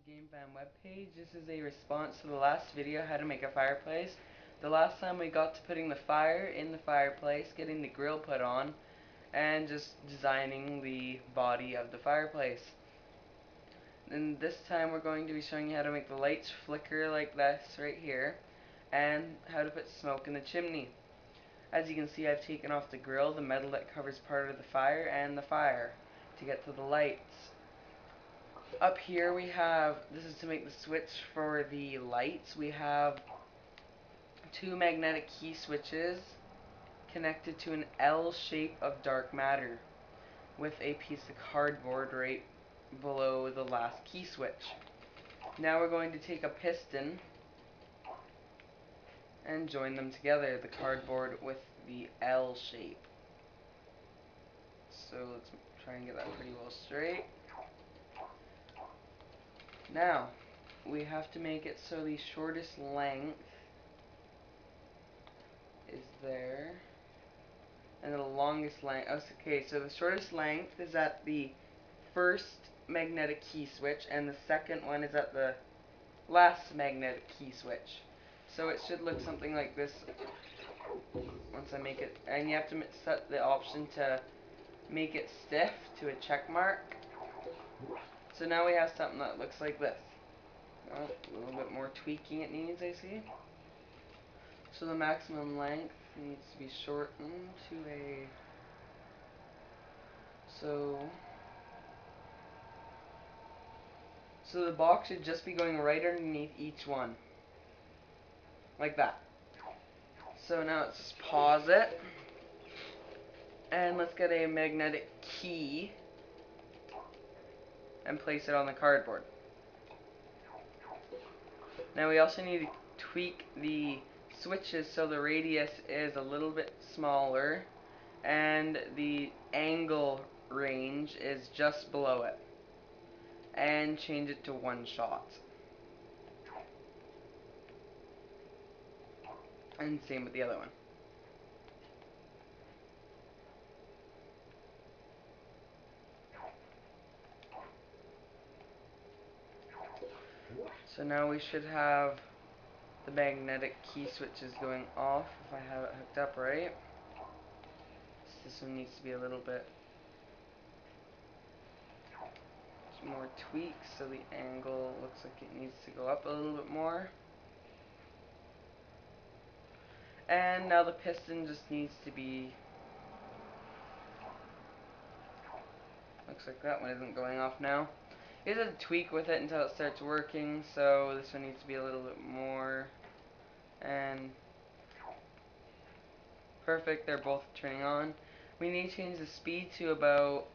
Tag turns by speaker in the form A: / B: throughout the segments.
A: Game Fan webpage. This is a response to the last video, how to make a fireplace. The last time we got to putting the fire in the fireplace, getting the grill put on, and just designing the body of the fireplace. And this time we're going to be showing you how to make the lights flicker like this right here, and how to put smoke in the chimney. As you can see, I've taken off the grill, the metal that covers part of the fire, and the fire to get to the lights. Up here we have, this is to make the switch for the lights. We have two magnetic key switches connected to an L shape of dark matter with a piece of cardboard right below the last key switch. Now we're going to take a piston and join them together, the cardboard with the L shape. So let's try and get that pretty well straight. Now, we have to make it so the shortest length is there, and the longest length, okay, so the shortest length is at the first magnetic key switch, and the second one is at the last magnetic key switch. So it should look something like this once I make it, and you have to set the option to make it stiff to a check mark. So now we have something that looks like this. Oh, a little bit more tweaking it needs, I see. So the maximum length needs to be shortened to a, so the box should just be going right underneath each one, like that. So now let's just pause it, and let's get a magnetic key and place it on the cardboard. Now we also need to tweak the switches so the radius is a little bit smaller and the angle range is just below it, and change it to one shot. And same with the other one. So now we should have the magnetic key switches going off if I have it hooked up right. This one needs to be a little bit more tweaks so the angle looks like it needs to go up a little bit more. And now the piston just needs to be, looks like that one isn't going off now. It does a tweak with it until it starts working, so this one needs to be a little bit more. And perfect, they're both turning on. We need to change the speed to about,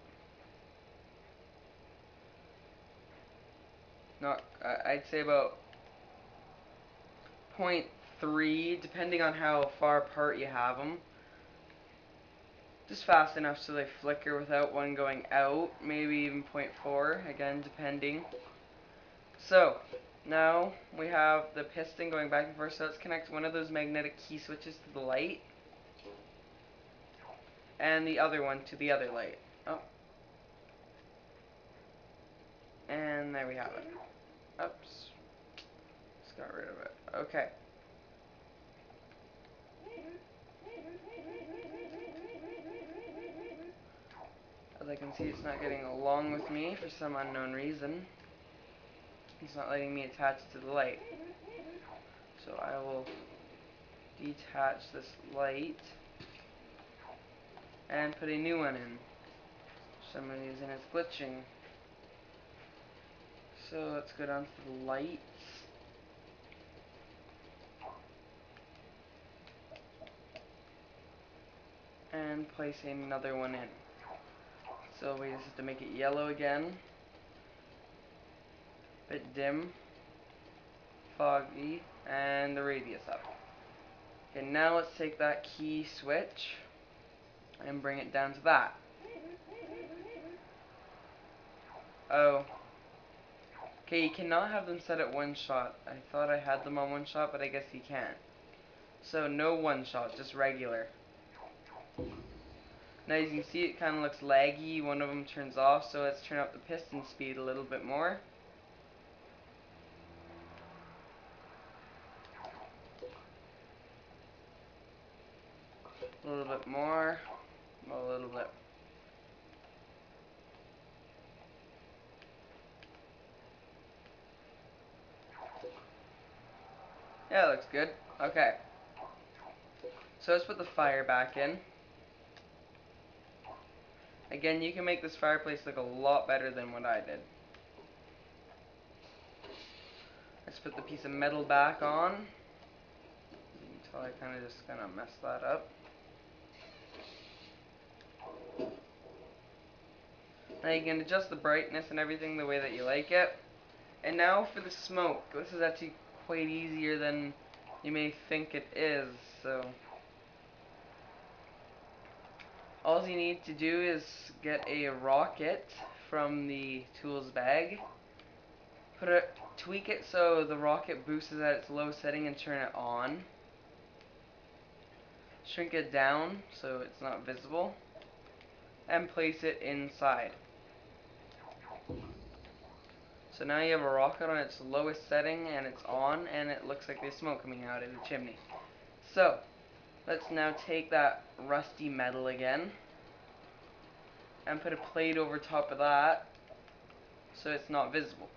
A: not, I'd say about 0.3, depending on how far apart you have them. Just fast enough so they flicker without one going out, maybe even 0.4, again depending. So, now we have the piston going back and forth, so let's connect one of those magnetic key switches to the light, and the other one to the other light. Oh. And there we have it. Oops. Just got rid of it. Okay. As I can see, it's not getting along with me for some unknown reason. It's not letting me attach it to the light. So I will detach this light and put a new one in. For some reason it's glitching. So let's go down to the lights. And place another one in. So we just have to make it yellow again. Bit dim. Foggy. And the radius up. Okay, now let's take that key switch and bring it down to that. Oh. Okay, you cannot have them set at one shot. I thought I had them on one shot, but I guess you can't. So no one shot, just regular. Now as you can see, it kind of looks laggy. One of them turns off, so let's turn up the piston speed a little bit more. A little bit more. A little bit. Yeah, it looks good. Okay. So let's put the fire back in. Again, you can make this fireplace look a lot better than what I did. Let's put the piece of metal back on. You can tell I kind of messed that up. Now you can adjust the brightness and everything the way that you like it. And now for the smoke. This is actually quite easier than you may think it is. So all you need to do is get a rocket from the tools bag. Tweak it so the rocket boosts at its low setting and turn it on. Shrink it down so it's not visible. And place it inside. So now you have a rocket on its lowest setting and it's on and it looks like there's smoke coming out of the chimney. So, let's now take that rusty metal again and put a plate over top of that so it's not visible.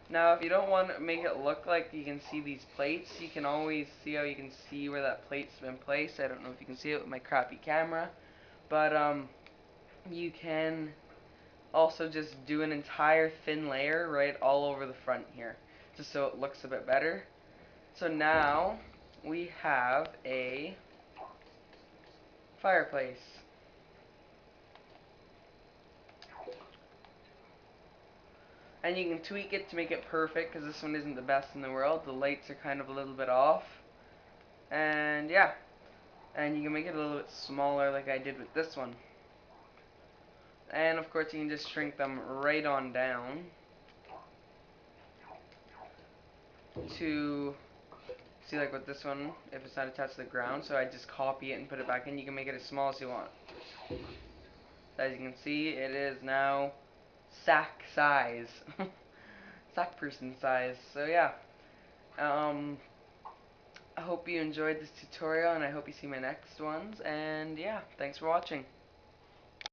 A: Now if you don't want to make it look like you can see these plates, you can always see how you can see where that plate's been placed. I don't know if you can see it with my crappy camera, but you can also just do an entire thin layer right all over the front here, just so it looks a bit better. So now we have a fireplace. And you can tweak it to make it perfect because this one isn't the best in the world. The lights are kind of a little bit off. And yeah. And you can make it a little bit smaller like I did with this one. And of course you can just shrink them right on down to see, like with this one, if it's not attached to the ground, so I just copy it and put it back in. You can make it as small as you want. As you can see, it is now sack size. Sack person size. So yeah. I hope you enjoyed this tutorial and I hope you see my next ones. And yeah, thanks for watching.